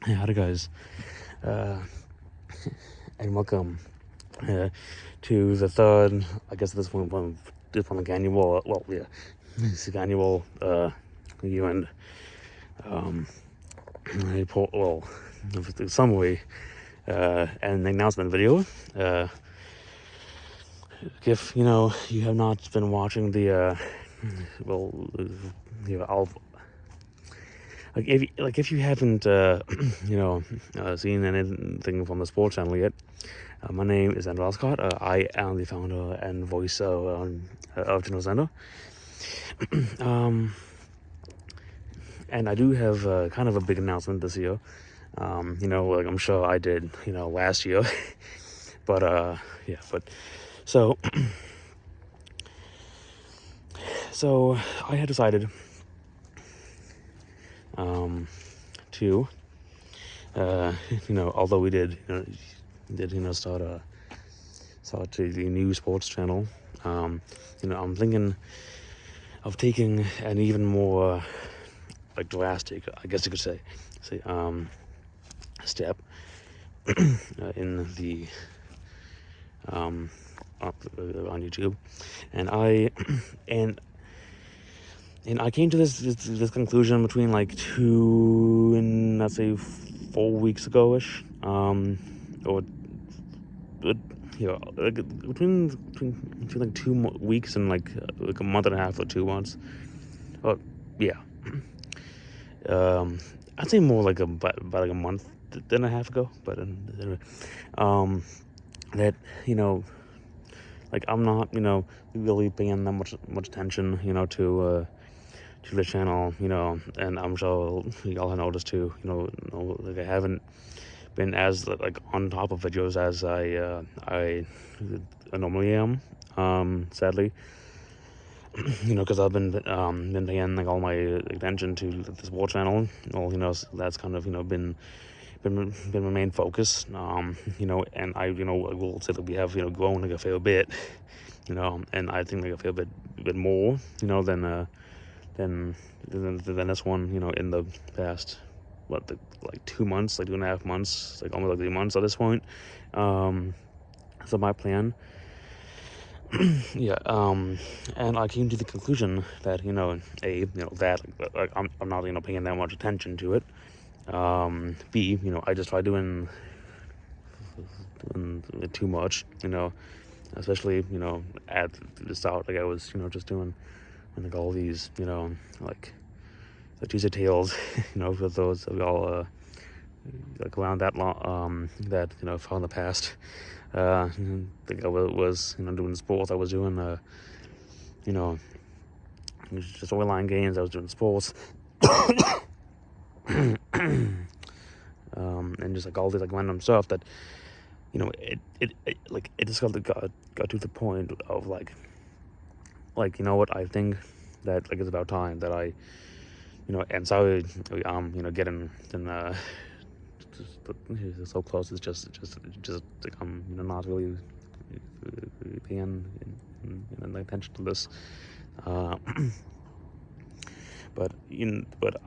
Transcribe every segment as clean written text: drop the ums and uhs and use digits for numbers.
Hey, howdy guys, and welcome to the third, I guess this one, like annual, this is annual year-end report, the summary and announcement video. If you have not been watching the, I'll. If you haven't seen anything from the sports channel yet, my name is Andrew Scott. I am the founder and voice of General Center. And I do have kind of a big announcement this year. I'm sure I did last year, but so so I had decided to although we did start the new sports channel, I'm thinking of taking an even more drastic, I guess you could say step in the on YouTube, and I came to this conclusion between 2 and I'd say 4 weeks ago ish, or between 2 weeks and a month and a half or 2 months. I'd say more about a month and a half ago. But anyway, that I'm not really paying that much attention to the channel, and I'm sure y'all have noticed too. I haven't been as on top of videos as I normally am. Sadly, because I've been paying all my attention to the sports channel. Well, that's kind of been my main focus. And I will say that we have grown a fair bit, and I think a fair bit more than this one, in the past 2 months, 2.5 months, almost 3 months at this point. So my plan, and I came to the conclusion that that I'm not paying that much attention to it. B, I just try doing it too much, especially at the start, I was just doing all these the teaser tales, for those of y'all around that long, that far in the past. I think I was doing sports. I was doing just online games. I was doing sports, and just all these random stuff that it just got to the point of what, I think that it's about time that I and sorry, getting so close. It's just I'm not really paying attention to this, but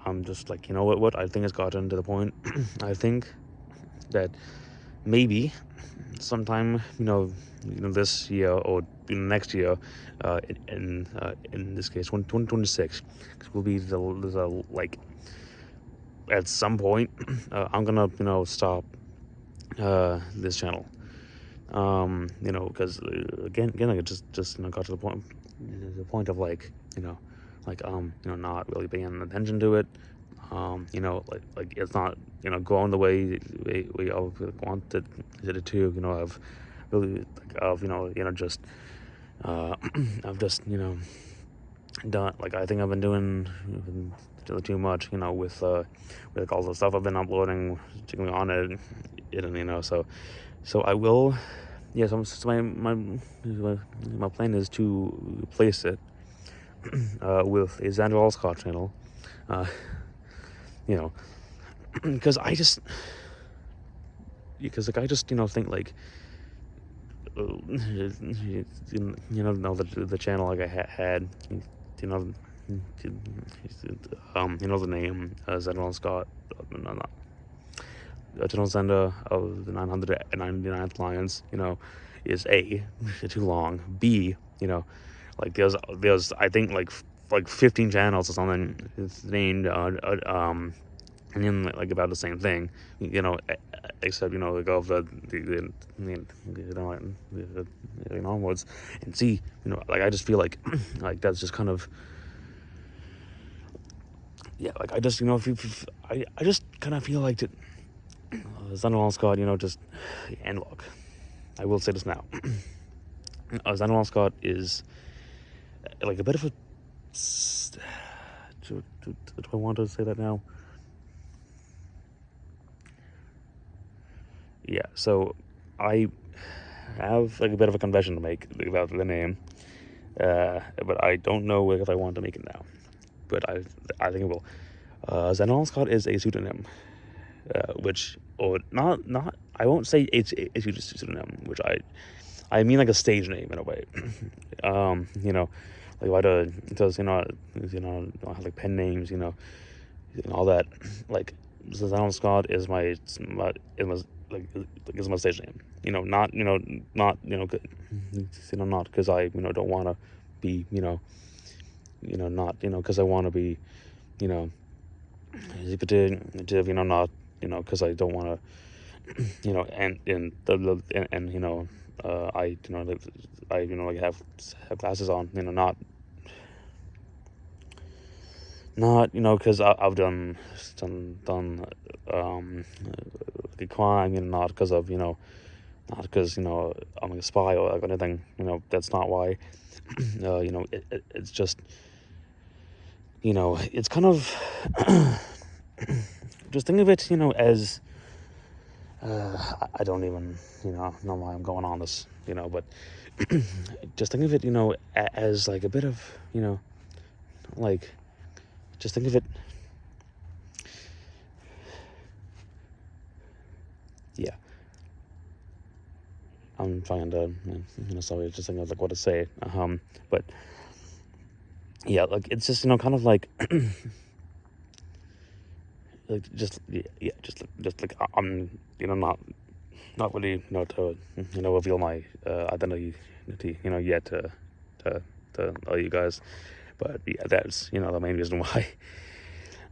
I'm just what I think has gotten to the point. I think that maybe sometime this year or next year, in this case 2026, will be the at some point, I'm gonna stop this channel, because again it just got to the point of not really paying attention to it. It's not growing the way we all wanted it to. I've really just I've just done, I think I've been doing too much, with all the stuff I've been uploading, particularly on it, and so I will. So my plan is to replace it with a Xander Scott channel, because I just think the channel I had, the name Xander Scott, General Zenda of the 999th Alliance, is A, too long. B, like there's I think like 15 channels or something it's named and then like about the same thing, except like of onwards. And C, like I just feel like like that's just kind of, yeah, like I just if I just kind of feel like Xenolon Scott, just, and look, I will say this now. Xenolon Scott is like a bit of a. Do I want to say that now? Yeah, so I have like a bit of a confession to make about the name, but I don't know if I want to make it now. But I think it will. Xenolon Scott is a pseudonym, which, or not I won't say it's a pseudonym, which I mean like a stage name in a way. Like why does have like pen names, and all that. Like Xenolon Scott is my is my stage name. Not not not because I don't want to be not because I want to be executive, not because I don't want to and I I like have glasses on, not because I've done a crime, not because of not because I'm a spy or like anything, that's not why. It's just it's kind of just think of it as I don't even know why I'm going on this, but just think of it as like a bit of like just think of it, yeah, I'm trying to sorry, just thinking of like what to say, but yeah, like it's just kind of like like just yeah just like I'm not really to reveal my identity yet to all you guys, but yeah, that's the main reason why.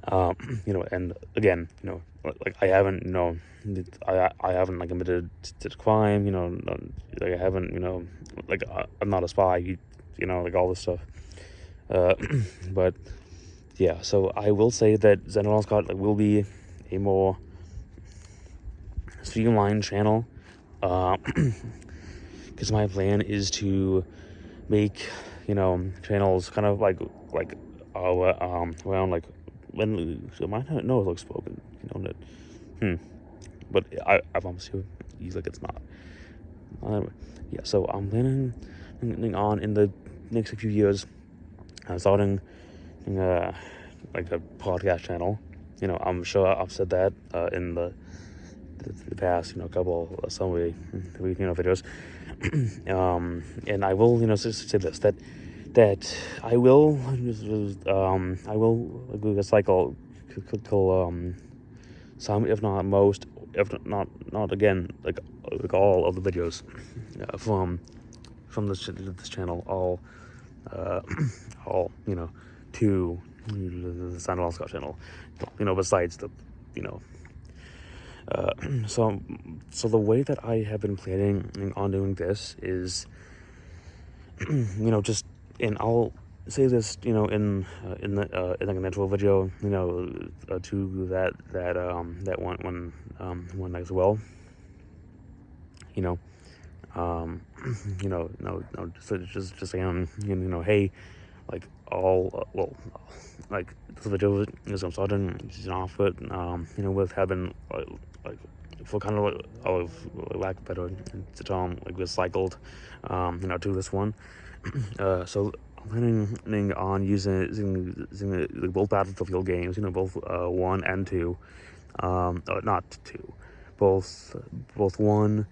And again, like I haven't I haven't like committed to crime, like I haven't like I'm not a spy, like all this stuff, but yeah, so I will say that Xenolon Scott will be a more streamlined channel, because my plan is to make channels kind of like around like when so might not know it looks spoken, that but I promise you like it's not. Yeah, so I'm planning on in the next few years starting like a podcast channel. I'm sure I've said that in the past couple summary videos. And I will say this, that I will recycle some, if not most, if not again, like all of the videos from this channel, all to the Xenolon Scott channel, besides the so the way that I have been planning on doing this is just, and I'll say this in like an intro video to that one as well, no, just saying, hey, like all like this video is I'm starting off with with having like for kind of lack of better term, like recycled to this one. So I'm planning on using both Battlefield games, both 1 and 2, not 2, both 1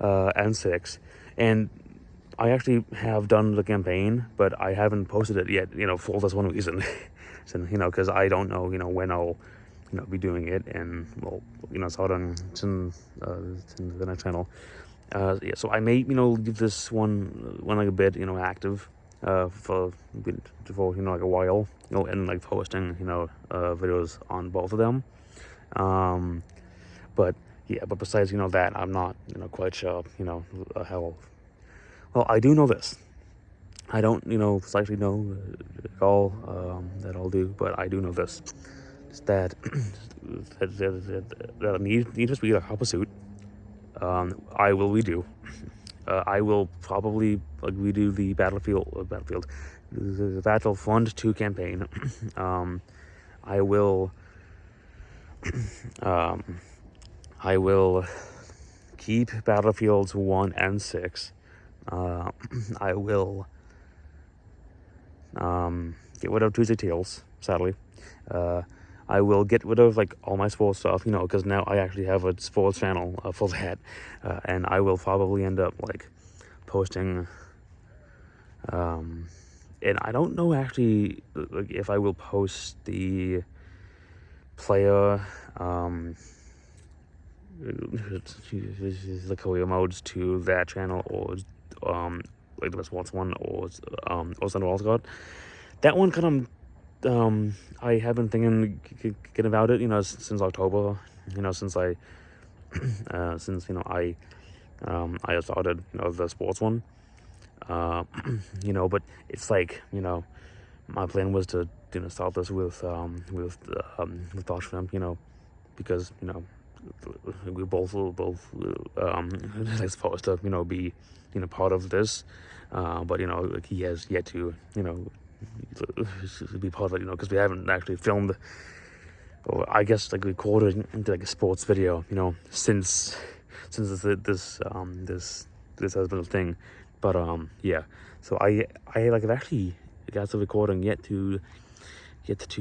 and 6, and I actually have done the campaign, but I haven't posted it yet, for this one reason. So, because I don't know, when I'll be doing it, and well, starting to the next channel. Yeah, so I may leave this one like a bit active for like a while, and like posting videos on both of them. But yeah, but besides that, I'm not quite sure how. Well, I do know this. I don't precisely know at all that I'll do, but I do know this. It's that that Need for Speed Pursuit. I will redo. I will probably redo the the Battlefront 2 campaign. I will I will keep Battlefields 1 and 6. I will get rid of Tuesday Tales, sadly. I will get rid of like all my sports stuff, because now I actually have a sports channel for that, and I will probably end up like posting. And I don't know actually like if I will post the player the career modes to that channel, or like the sports one, or Center Wildcard. That one kind of I have been thinking about it since October, since I I started the sports one, but it's like my plan was to start this with Dodge Shrimp, because we both like supposed to be part of this, but like he has yet to be part of it, because we haven't actually filmed, or I guess like recorded into like a sports video since this has been a thing. But yeah, so I like I've actually got the recording yet to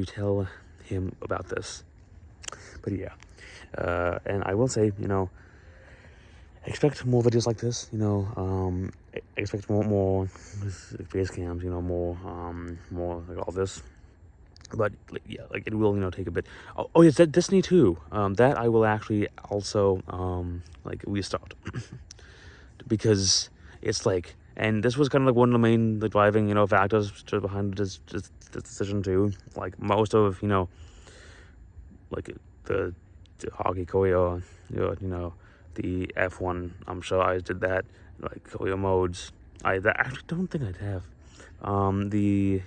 tell him about this. But yeah, and I will say, expect more videos like this. Expect more face cams. More like all this. But like, yeah, like it will take a bit. Oh yes, that Destiny 2. That I will actually also like restart because it's like, and this was kind of like one of the main driving factors behind this decision too. Like most of like the hockey career, the F1. I'm sure I did that, like career modes. I actually don't think I'd have the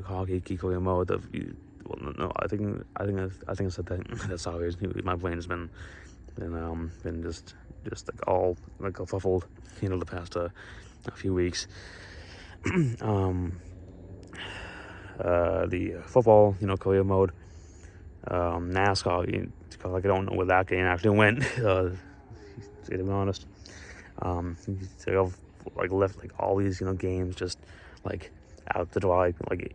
hockey career mode of. Well, no, I think I said that. That's always my brain's been just like all like fuffled, the past a few weeks. The football, career mode. NASCAR, like I don't know where that game actually went. To be honest, so I've like left like all these games just like out to dry, like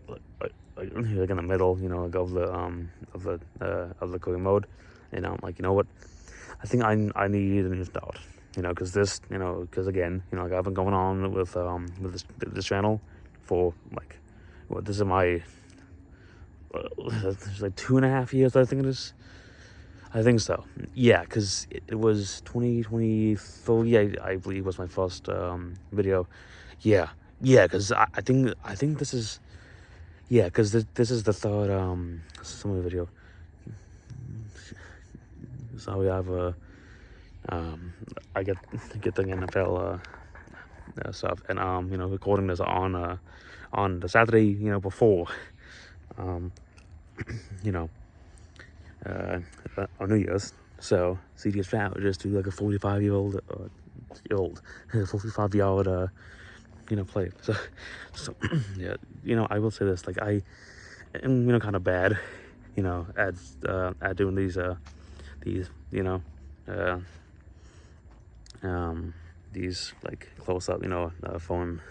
in the middle, like of the career mode, and I'm like, what, I think I need a new start, because this, because again, like I've been going on with this channel for like, this is my it's like 2.5 years, I think it is. I think so. Yeah, because it was 2023, I believe, was my first video. Yeah, because I think this is, yeah, because this is the third summary video. So we have I get the NFL stuff, and recording this on the Saturday before on New Year's. So CDS Fat would just do like a 45-year-old 45-yard play. So yeah, I will say this, like I am kind of bad at doing these these like close up phone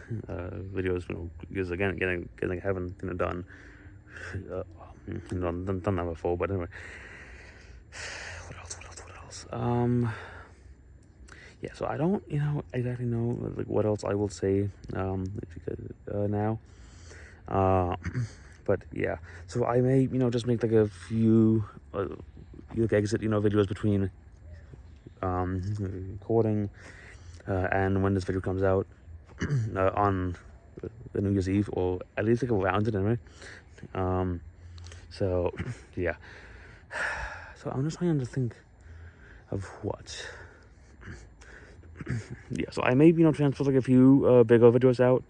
videos, because again I haven't done done that before. But anyway, what else? Yeah, so I don't exactly know like what else I will say now. but yeah, so I may, just make like a few like exit, videos between recording and when this video comes out on the New Year's Eve, or at least like around it anyway. So yeah, so I'm just trying to think of what. Yeah, so I may, transfer like a few bigger videos out.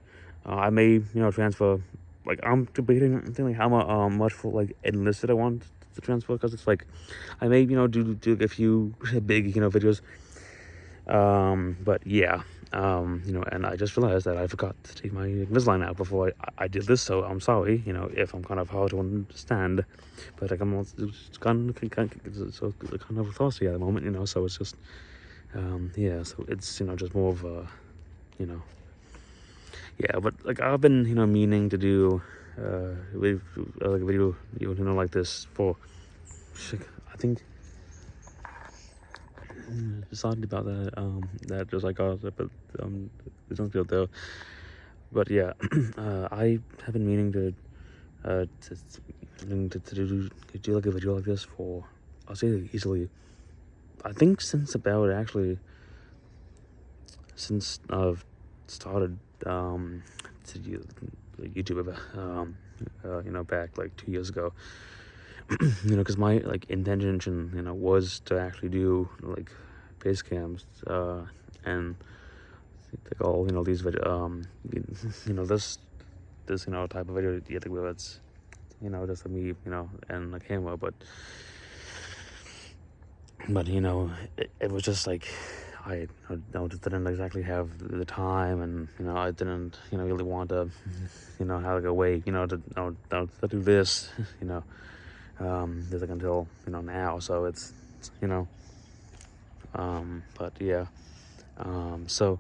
I may, transfer, like, I'm debating, like how much for like enlisted I want to transfer, because it's like I may, do like a few big, videos. But yeah, and I just realized that I forgot to take my Invisalign out before I did this, so I'm sorry, if I'm kind of hard to understand, but like I'm also kind of thirsty at the moment, so it's just, yeah, so it's, just more of a, yeah, but like I've been, meaning to do, like a video, like this for, I think, sorry about that, that just like but it's not good though. But yeah, I have been meaning to do like a video like this for, I'll say like easily, I think since I've started to do like YouTube back like 2 years ago. Because my like intention was to actually do like base cams and like all these video this type of video, yeah, where it's just me and a camera, but it was just like I just didn't exactly have the time, and I didn't really want to have like a way to do this just like until now, so it's but yeah, so,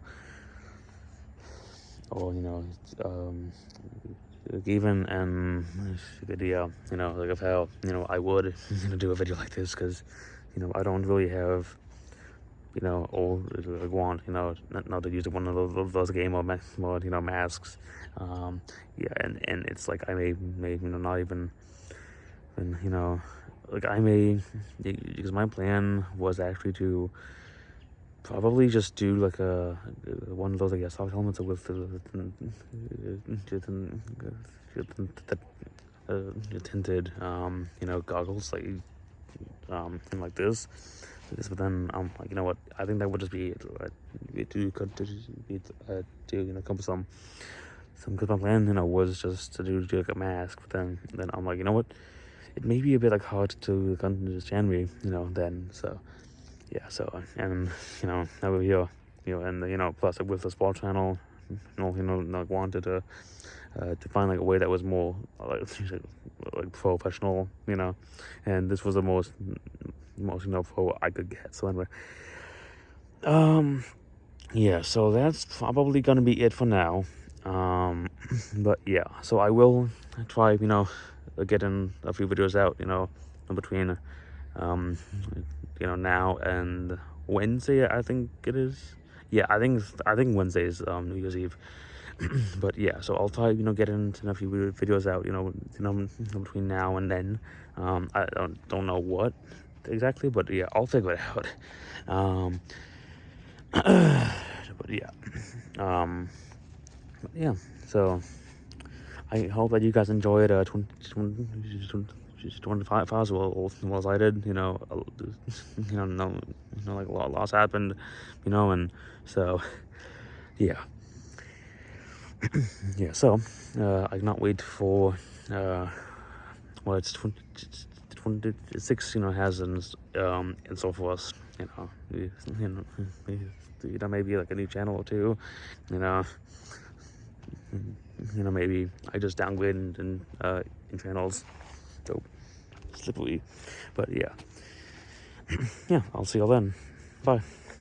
or like even video like of how I would do a video like this, because I don't really have or like want not to use one of those game mode masks, yeah, and it's like I may not even, and like I may, because my plan was actually to probably just do like a one of those, I guess, soft helmets with the tinted goggles, like and like this, but then like, what, I think that would just be to come with some, because my plan was just to do like a mask, but then I'm like, what, it may be a bit like hard to understand me then, so yeah, so, and that would be and plus like with the sports channel, like wanted to find like a way that was more like professional, and this was the most pro I could get. So anyway, yeah, so that's probably gonna be it for now. But yeah, so I will try getting a few videos out in between now and Wednesday, I think it is. Yeah, I think Wednesday is New Year's Eve. But yeah, so I'll try getting a few videos out between now and then. I don't know what exactly, but yeah, I'll figure it out. But yeah, so I hope that you guys enjoyed 25 as well as I did. No, like a lot loss happened, and so yeah. Yeah, so I cannot wait for well, it's 26 has in store for us, maybe like a new channel or two, maybe I just downgrade in channels, so slippery, but yeah. Yeah, I'll see y'all then, bye.